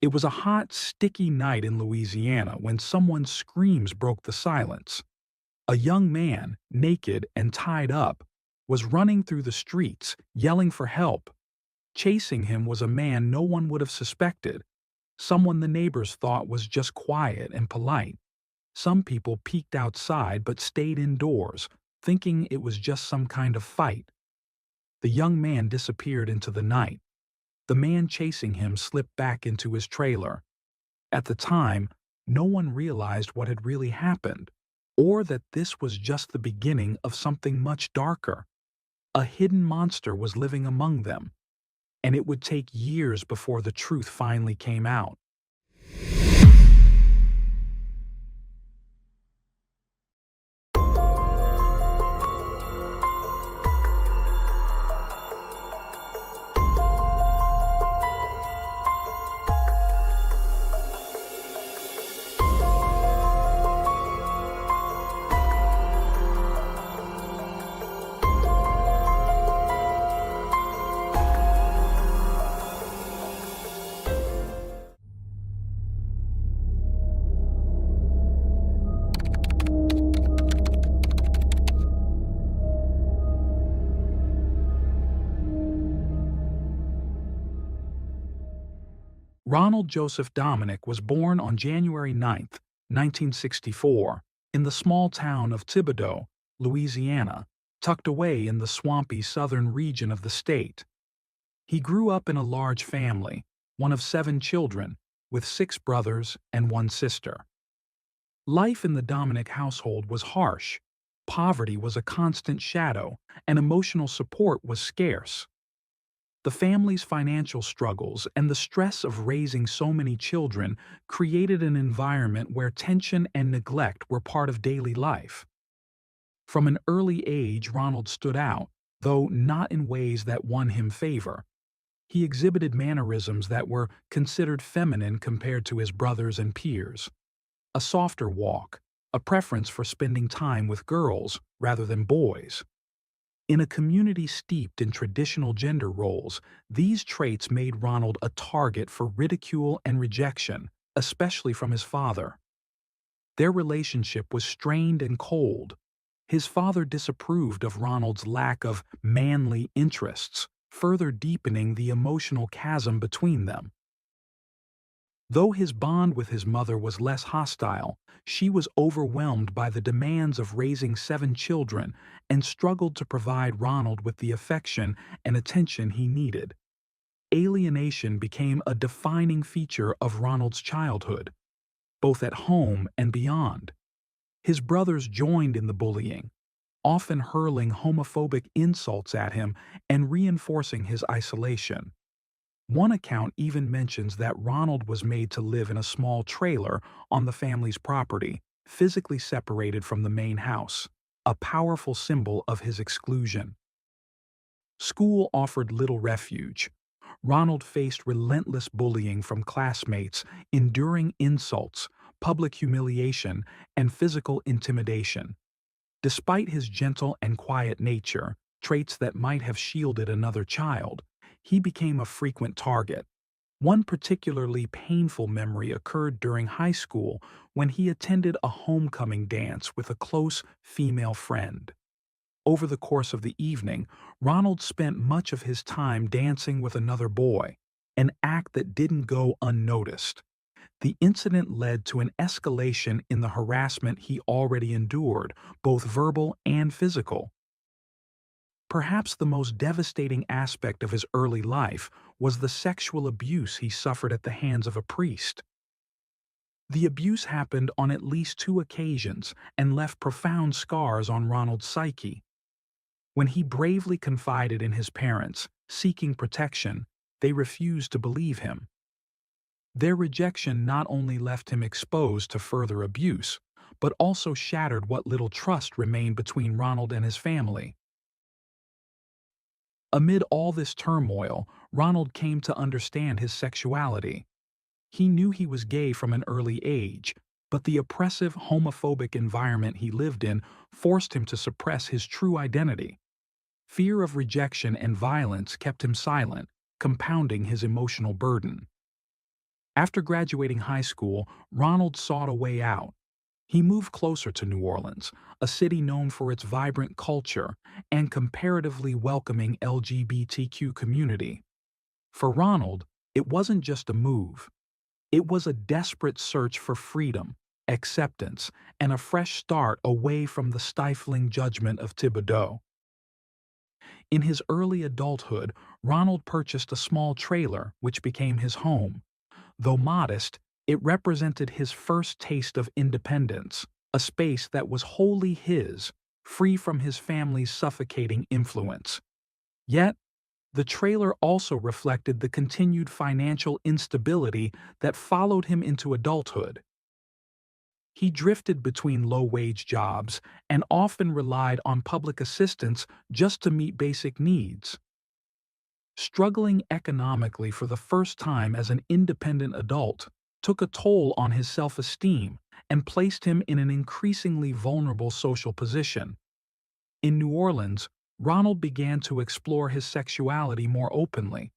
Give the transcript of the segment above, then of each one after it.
It was a hot, sticky night in Louisiana when someone's screams broke the silence. A young man, naked and tied up, was running through the streets, yelling for help. Chasing him was a man no one would have suspected, someone the neighbors thought was just quiet and polite. Some people peeked outside but stayed indoors, thinking it was just some kind of fight. The young man disappeared into the night. The man chasing him slipped back into his trailer. At the time, no one realized what had really happened, or that this was just the beginning of something much darker. A hidden monster was living among them, and it would take years before the truth finally came out. Ronald Joseph Dominic was born on January 9, 1964, in the small town of Thibodaux, Louisiana, tucked away in the swampy southern region of the state. He grew up in a large family, one of 7 children, with 6 brothers and 1 sister. Life in the Dominic household was harsh. Poverty was a constant shadow, and emotional support was scarce. The family's financial struggles and the stress of raising so many children created an environment where tension and neglect were part of daily life. From an early age, Ronald stood out, though not in ways that won him favor. He exhibited mannerisms that were considered feminine compared to his brothers and peers. A softer walk, a preference for spending time with girls rather than boys. In a community steeped in traditional gender roles, these traits made Ronald a target for ridicule and rejection, especially from his father. Their relationship was strained and cold. His father disapproved of Ronald's lack of manly interests, further deepening the emotional chasm between them. Though his bond with his mother was less hostile, she was overwhelmed by the demands of raising 7 children and struggled to provide Ronald with the affection and attention he needed. Alienation became a defining feature of Ronald's childhood, both at home and beyond. His brothers joined in the bullying, often hurling homophobic insults at him and reinforcing his isolation. One account even mentions that Ronald was made to live in a small trailer on the family's property, physically separated from the main house, a powerful symbol of his exclusion. School offered little refuge. Ronald faced relentless bullying from classmates, enduring insults, public humiliation, and physical intimidation. Despite his gentle and quiet nature, traits that might have shielded another child, he became a frequent target. One particularly painful memory occurred during high school when he attended a homecoming dance with a close female friend. Over the course of the evening, Ronald spent much of his time dancing with another boy, an act that didn't go unnoticed. The incident led to an escalation in the harassment he already endured, both verbal and physical. Perhaps the most devastating aspect of his early life was the sexual abuse he suffered at the hands of a priest. The abuse happened on at least 2 occasions and left profound scars on Ronald's psyche. When he bravely confided in his parents, seeking protection, they refused to believe him. Their rejection not only left him exposed to further abuse, but also shattered what little trust remained between Ronald and his family. Amid all this turmoil, Ronald came to understand his sexuality. He knew he was gay from an early age, but the oppressive, homophobic environment he lived in forced him to suppress his true identity. Fear of rejection and violence kept him silent, compounding his emotional burden. After graduating high school, Ronald sought a way out. He moved closer to New Orleans, a city known for its vibrant culture and comparatively welcoming LGBTQ community. For Ronald, it wasn't just a move. It was a desperate search for freedom, acceptance, and a fresh start away from the stifling judgment of Thibodeau. In his early adulthood, Ronald purchased a small trailer which became his home. Though modest, it represented his first taste of independence, a space that was wholly his, free from his family's suffocating influence. Yet, the trailer also reflected the continued financial instability that followed him into adulthood. He drifted between low-wage jobs and often relied on public assistance just to meet basic needs. Struggling economically for the first time as an independent adult took a toll on his self-esteem and placed him in an increasingly vulnerable social position. In New Orleans, Ronald began to explore his sexuality more openly.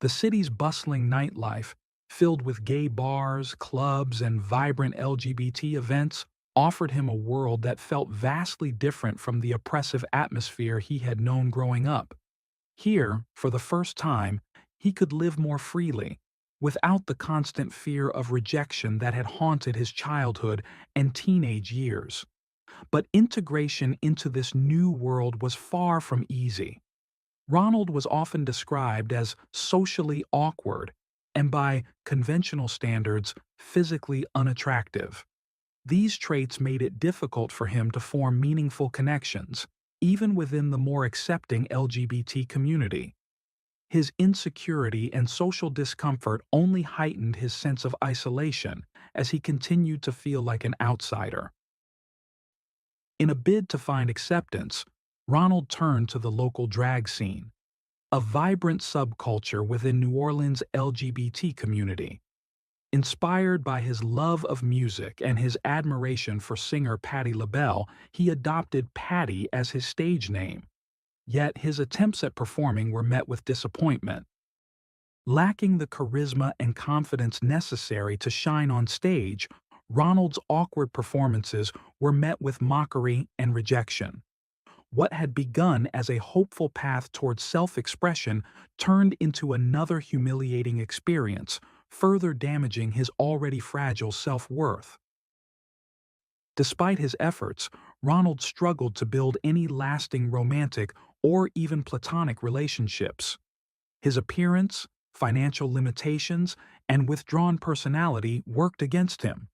The city's bustling nightlife, filled with gay bars, clubs, and vibrant LGBT events, offered him a world that felt vastly different from the oppressive atmosphere he had known growing up. Here, for the first time, he could live more freely, without the constant fear of rejection that had haunted his childhood and teenage years. But integration into this new world was far from easy. Ronald was often described as socially awkward and, by conventional standards, physically unattractive. These traits made it difficult for him to form meaningful connections, even within the more accepting LGBT community. His insecurity and social discomfort only heightened his sense of isolation as he continued to feel like an outsider. In a bid to find acceptance, Ronald turned to the local drag scene, a vibrant subculture within New Orleans' LGBT community. Inspired by his love of music and his admiration for singer Patti LaBelle, he adopted Patti as his stage name. Yet his attempts at performing were met with disappointment. Lacking the charisma and confidence necessary to shine on stage, Ronald's awkward performances were met with mockery and rejection. What had begun as a hopeful path towards self-expression turned into another humiliating experience, further damaging his already fragile self-worth. Despite his efforts, Ronald struggled to build any lasting romantic or even platonic relationships. His appearance, financial limitations, and withdrawn personality worked against him.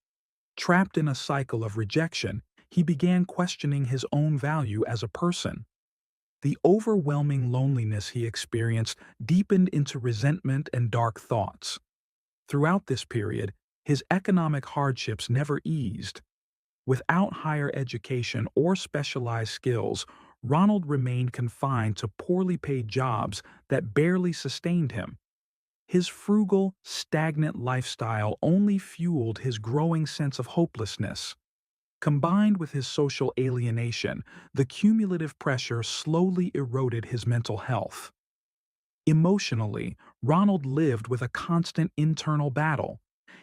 Trapped in a cycle of rejection, he began questioning his own value as a person. The overwhelming loneliness he experienced deepened into resentment and dark thoughts. Throughout this period, his economic hardships never eased. Without higher education or specialized skills, Ronald remained confined to poorly paid jobs that barely sustained him. His frugal, stagnant lifestyle only fueled his growing sense of hopelessness. Combined with his social alienation, the cumulative pressure slowly eroded his mental health. Emotionally, Ronald lived with a constant internal battle.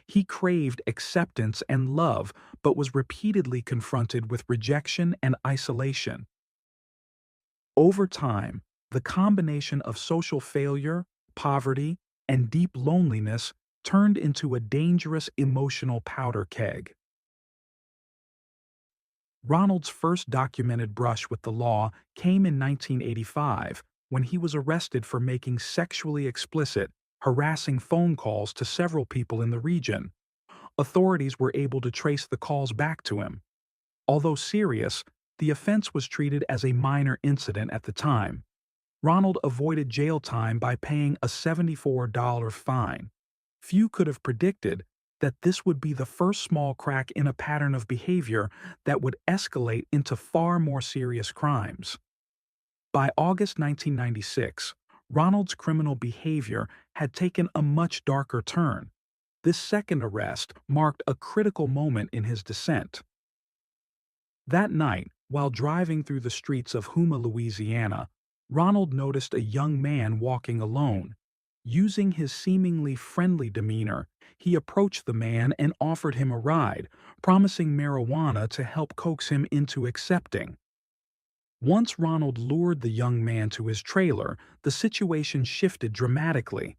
He craved acceptance and love, but was repeatedly confronted with rejection and isolation. Over time, the combination of social failure, poverty, and deep loneliness turned into a dangerous emotional powder keg. Ronald's first documented brush with the law came in 1985 when he was arrested for making sexually explicit, harassing phone calls to several people in the region. Authorities were able to trace the calls back to him. Although serious, the offense was treated as a minor incident at the time. Ronald avoided jail time by paying a $74 fine. Few could have predicted that this would be the first small crack in a pattern of behavior that would escalate into far more serious crimes. By August 1996, Ronald's criminal behavior had taken a much darker turn. This second arrest marked a critical moment in his descent. That night, while driving through the streets of Houma, Louisiana, Ronald noticed a young man walking alone. Using his seemingly friendly demeanor, he approached the man and offered him a ride, promising marijuana to help coax him into accepting. Once Ronald lured the young man to his trailer, the situation shifted dramatically.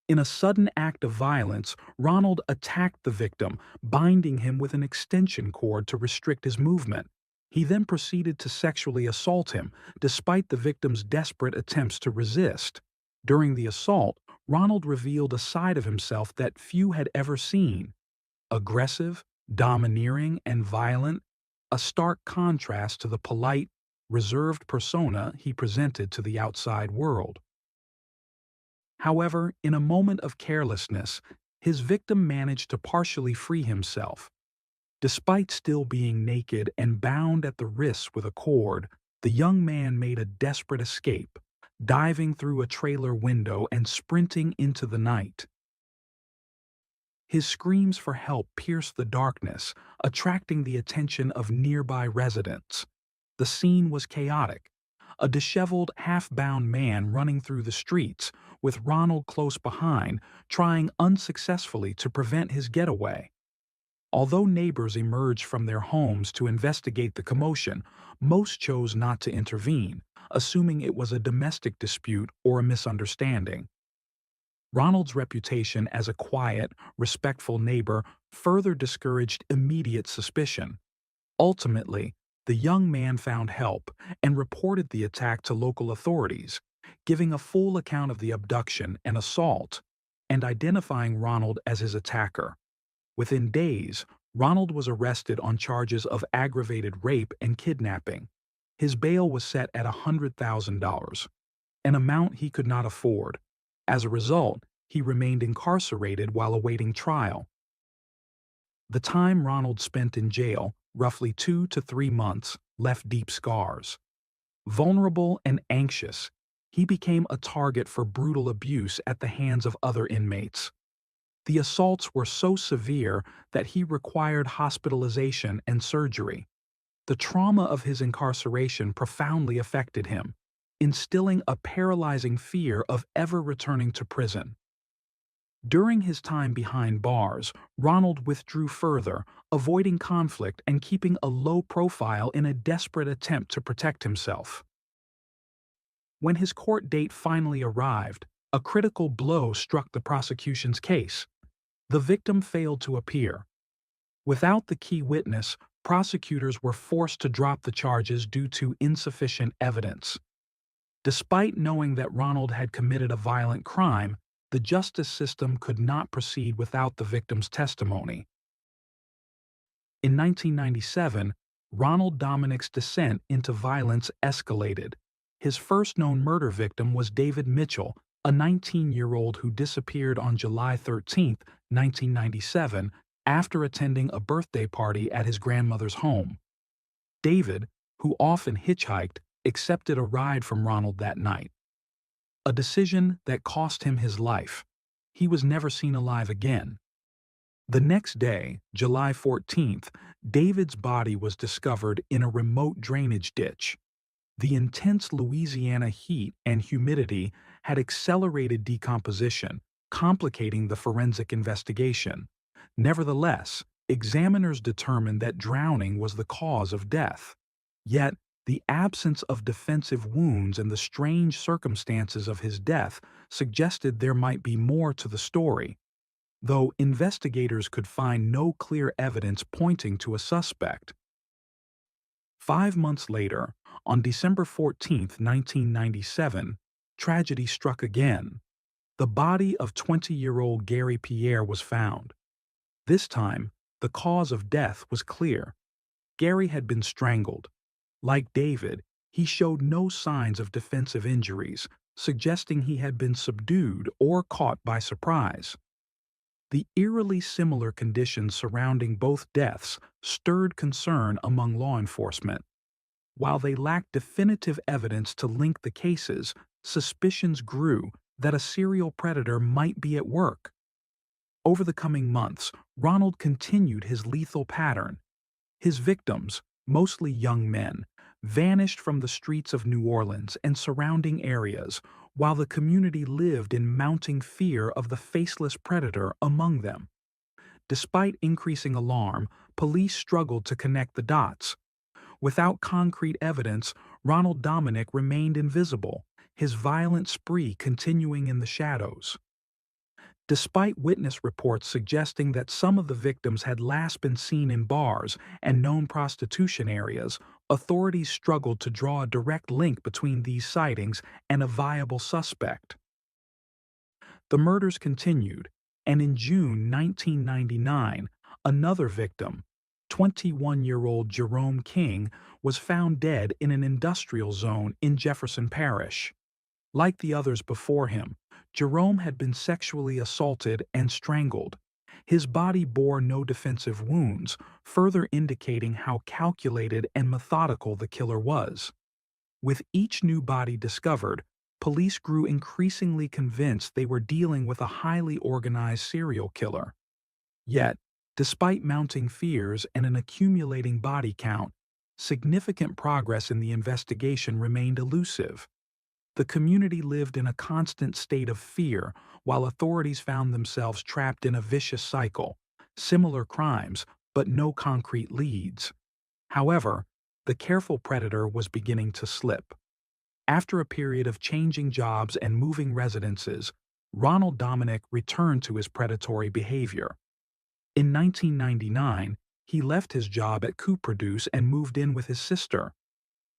In a sudden act of violence, Ronald attacked the victim, binding him with an extension cord to restrict his movement. He then proceeded to sexually assault him, despite the victim's desperate attempts to resist. During the assault, Ronald revealed a side of himself that few had ever seen: aggressive, domineering, and violent, a stark contrast to the polite, reserved persona he presented to the outside world. However, in a moment of carelessness, his victim managed to partially free himself. Despite still being naked and bound at the wrists with a cord, the young man made a desperate escape, diving through a trailer window and sprinting into the night. His screams for help pierced the darkness, attracting the attention of nearby residents. The scene was chaotic. A disheveled, half-bound man running through the streets, with Ronald close behind, trying unsuccessfully to prevent his getaway. Although neighbors emerged from their homes to investigate the commotion, most chose not to intervene, assuming it was a domestic dispute or a misunderstanding. Ronald's reputation as a quiet, respectful neighbor further discouraged immediate suspicion. Ultimately, the young man found help and reported the attack to local authorities, giving a full account of the abduction and assault, and identifying Ronald as his attacker. Within days, Ronald was arrested on charges of aggravated rape and kidnapping. His bail was set at $100,000, an amount he could not afford. As a result, he remained incarcerated while awaiting trial. The time Ronald spent in jail, roughly 2 to 3 months, left deep scars. Vulnerable and anxious, he became a target for brutal abuse at the hands of other inmates. The assaults were so severe that he required hospitalization and surgery. The trauma of his incarceration profoundly affected him, instilling a paralyzing fear of ever returning to prison. During his time behind bars, Ronald withdrew further, avoiding conflict and keeping a low profile in a desperate attempt to protect himself. When his court date finally arrived, a critical blow struck the prosecution's case. The victim failed to appear. Without the key witness, prosecutors were forced to drop the charges due to insufficient evidence. Despite knowing that Ronald had committed a violent crime, the justice system could not proceed without the victim's testimony. In 1997, Ronald Dominic's descent into violence escalated. His first known murder victim was David Mitchell, a 19-year-old who disappeared on July 13, 1997, after attending a birthday party at his grandmother's home. David, who often hitchhiked, accepted a ride from Ronald that night. A decision that cost him his life. He was never seen alive again. The next day, July 14th, David's body was discovered in a remote drainage ditch. The intense Louisiana heat and humidity had accelerated decomposition, complicating the forensic investigation. Nevertheless, examiners determined that drowning was the cause of death. Yet, the absence of defensive wounds and the strange circumstances of his death suggested there might be more to the story. Though investigators could find no clear evidence pointing to a suspect. 5 months later, on December 14, 1997, tragedy struck again. The body of 20-year-old Gary Pierre was found. This time, the cause of death was clear. Gary had been strangled. Like David, he showed no signs of defensive injuries, suggesting he had been subdued or caught by surprise. The eerily similar conditions surrounding both deaths stirred concern among law enforcement. While they lacked definitive evidence to link the cases, suspicions grew that a serial predator might be at work. Over the coming months, Ronald continued his lethal pattern. His victims, mostly young men, vanished from the streets of New Orleans and surrounding areas, while the community lived in mounting fear of the faceless predator among them. Despite increasing alarm, police struggled to connect the dots. Without concrete evidence, Ronald Dominic remained invisible, his violent spree continuing in the shadows. Despite witness reports suggesting that some of the victims had last been seen in bars and known prostitution areas, authorities struggled to draw a direct link between these sightings and a viable suspect. The murders continued, and in June 1999, another victim, 21-year-old Jerome King, was found dead in an industrial zone in Jefferson Parish. Like the others before him, Jerome had been sexually assaulted and strangled. His body bore no defensive wounds, further indicating how calculated and methodical the killer was. With each new body discovered, police grew increasingly convinced they were dealing with a highly organized serial killer. Yet, despite mounting fears and an accumulating body count, significant progress in the investigation remained elusive. The community lived in a constant state of fear while authorities found themselves trapped in a vicious cycle, similar crimes, but no concrete leads. However, the careful predator was beginning to slip. After a period of changing jobs and moving residences, Ronald Dominic returned to his predatory behavior. In 1999, he left his job at CoProduce and moved in with his sister.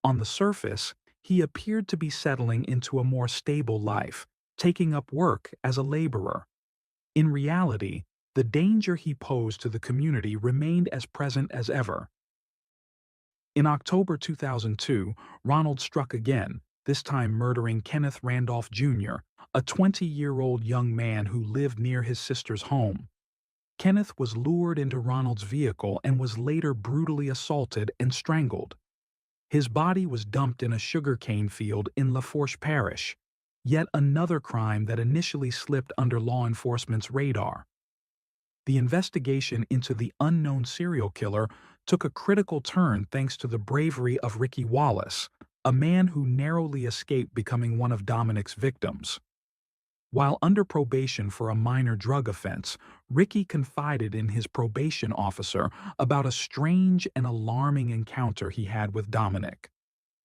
On the surface, he appeared to be settling into a more stable life, taking up work as a laborer. In reality, the danger he posed to the community remained as present as ever. In October 2002, Ronald struck again, this time murdering Kenneth Randolph Jr., a 20-year-old young man who lived near his sister's home. Kenneth was lured into Ronald's vehicle and was later brutally assaulted and strangled. His body was dumped in a sugarcane field in Lafourche Parish, yet another crime that initially slipped under law enforcement's radar. The investigation into the unknown serial killer took a critical turn thanks to the bravery of Ricky Wallace, a man who narrowly escaped becoming one of Dominic's victims. While under probation for a minor drug offense, Ricky confided in his probation officer about a strange and alarming encounter he had with Dominic.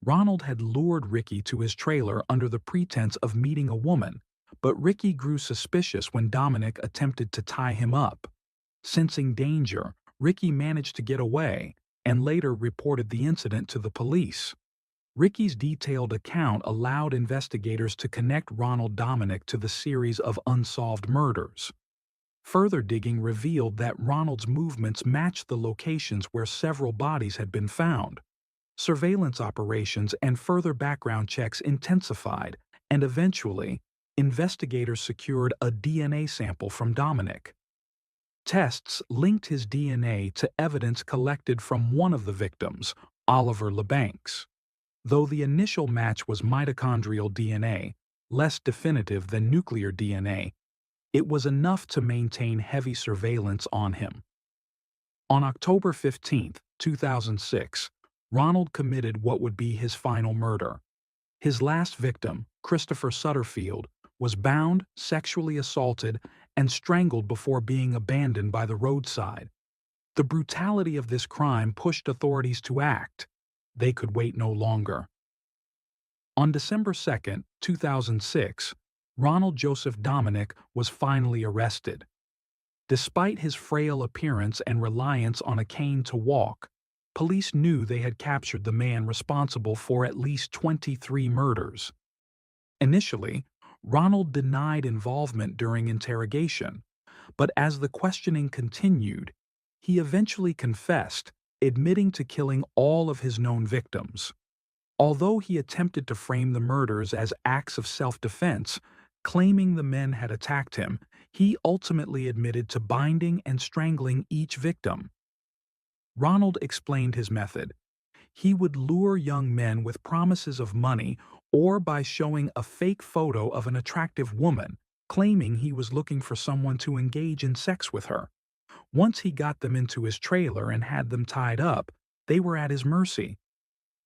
Ronald had lured Ricky to his trailer under the pretense of meeting a woman, but Ricky grew suspicious when Dominic attempted to tie him up. Sensing danger, Ricky managed to get away and later reported the incident to the police. Ricky's detailed account allowed investigators to connect Ronald Dominic to the series of unsolved murders. Further digging revealed that Ronald's movements matched the locations where several bodies had been found. Surveillance operations and further background checks intensified, and eventually, investigators secured a DNA sample from Dominic. Tests linked his DNA to evidence collected from one of the victims, Oliver LeBancs. Though the initial match was mitochondrial DNA, less definitive than nuclear DNA, it was enough to maintain heavy surveillance on him. On October 15, 2006, Ronald committed what would be his final murder. His last victim, Christopher Sutterfield, was bound, sexually assaulted, and strangled before being abandoned by the roadside. The brutality of this crime pushed authorities to act. They could wait no longer. On December 2, 2006, Ronald Joseph Dominic was finally arrested. Despite his frail appearance and reliance on a cane to walk, police knew they had captured the man responsible for at least 23 murders. Initially, Ronald denied involvement during interrogation, but as the questioning continued, he eventually confessed, admitting to killing all of his known victims. Although he attempted to frame the murders as acts of self-defense, claiming the men had attacked him, he ultimately admitted to binding and strangling each victim. Ronald explained his method. He would lure young men with promises of money or by showing a fake photo of an attractive woman, claiming he was looking for someone to engage in sex with her. Once he got them into his trailer and had them tied up, they were at his mercy.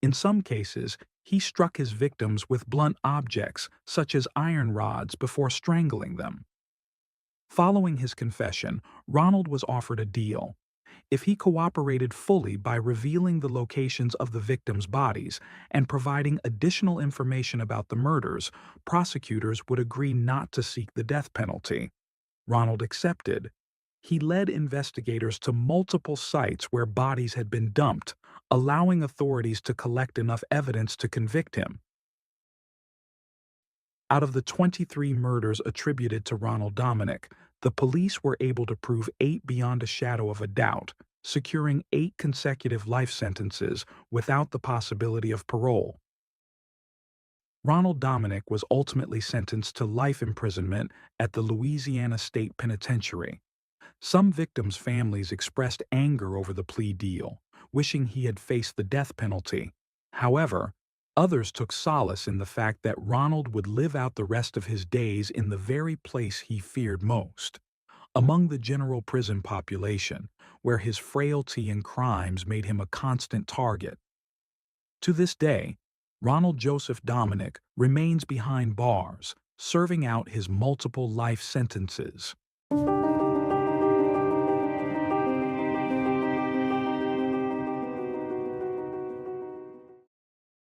In some cases, he struck his victims with blunt objects, such as iron rods, before strangling them. Following his confession, Ronald was offered a deal. If he cooperated fully by revealing the locations of the victims' bodies and providing additional information about the murders, prosecutors would agree not to seek the death penalty. Ronald accepted. He led investigators to multiple sites where bodies had been dumped, allowing authorities to collect enough evidence to convict him. Out of the 23 murders attributed to Ronald Dominic, the police were able to prove 8 beyond a shadow of a doubt, securing 8 consecutive life sentences without the possibility of parole. Ronald Dominic was ultimately sentenced to life imprisonment at the Louisiana State Penitentiary. Some victims' families expressed anger over the plea deal, wishing he had faced the death penalty. However, others took solace in the fact that Ronald would live out the rest of his days in the very place he feared most, among the general prison population, where his frailty and crimes made him a constant target. To this day, Ronald Joseph Dominic remains behind bars, serving out his multiple life sentences.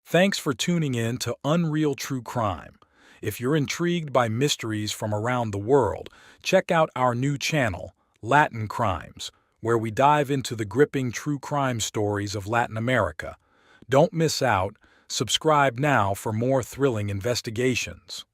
Thanks for tuning in to Unreal True Crime. If you're intrigued by mysteries from around the world, check out our new channel, Latin Crimes, where we dive into the gripping true crime stories of Latin America. Don't miss out. Subscribe now for more thrilling investigations.